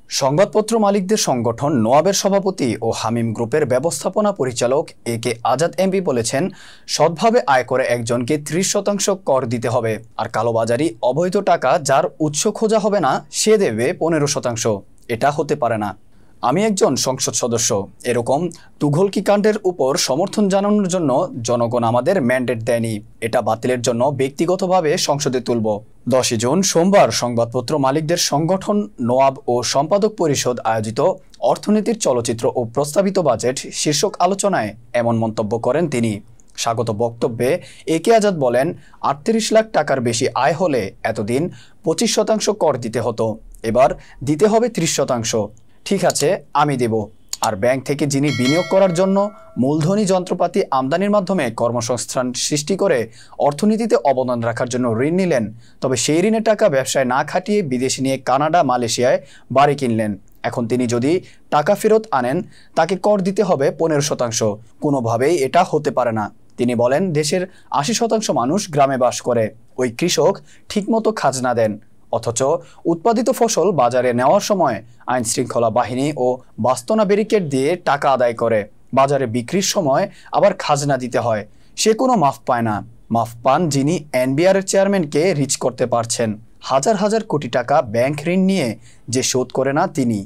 সংবাদপত্র মালিকদের সংগঠন নোয়াবের সভাপতি ও হামিম গ্রুপের ব্যবস্থাপনা পরিচালক একে আজাদ এমপি বলেছেন, সৎভাবে আয় করে একজনকে ৩০% কর দিতে হবে, আর কালোবাজারি অবৈধ টাকা যার উৎস খোঁজা হবে না সে দেবে ১৫%। এটা হতে পারে না। আমি একজন সংসদ সদস্য, এরকম তুঘলকি কাণ্ডের উপর সমর্থন জানানোর জন্য জনগণ আমাদের ম্যান্ডেট দেয়নি। এটা বাতিলের জন্য ব্যক্তিগতভাবে সংসদে তুলব। ১০ জুন সোমবার সংবাদপত্র মালিকদের সংগঠন নোয়াব ও সম্পাদক পরিষদ আয়োজিত অর্থনীতির চলচ্চিত্র ও প্রস্তাবিত বাজেট শীর্ষক আলোচনায় এমন মন্তব্য করেন তিনি। স্বাগত বক্তব্যে একে আজাদ বলেন, ৩৮ লাখ টাকার বেশি আয় হলে এতদিন ২৫% কর দিতে হতো, এবার দিতে হবে ৩০%। ঠিক আছে, আমি দেব। আর ব্যাংক থেকে যিনি বিনিয়োগ করার জন্য মূলধনী যন্ত্রপাতি আমদানির মাধ্যমে কর্মসংস্থান সৃষ্টি করে অর্থনীতিতে অবদান রাখার জন্য ঋণ নিলেন, তবে সেই ঋণের টাকা ব্যবসায় না খাটিয়ে বিদেশে নিয়ে কানাডা, মালয়েশিয়ায় বাড়ি কিনলেন, এখন তিনি যদি টাকা ফেরত আনেন তাকে কর দিতে হবে ১৫%। কোনোভাবেই এটা হতে পারে না। তিনি বলেন, দেশের ৮০% মানুষ গ্রামে বাস করে। ওই কৃষক ঠিকমতো খাজনা দেন, অথচ উৎপাদিত ফসল বাজারে নেওয়ার সময় আইন শৃঙ্খলা বাহিনী ও বাস্তনা ব্যারিকেড দিয়ে টাকা আদায় করে। বাজারে বিক্রির সময় আবার খাজনা দিতে হয়, সে কোনো মাফ পায় না। মাফ পান যিনি এনবিআর চেয়ারম্যানকে রিচ করতে পারছেন। হাজার হাজার কোটি টাকা ব্যাংক ঋণ নিয়ে যে শোধ করে না তিনি।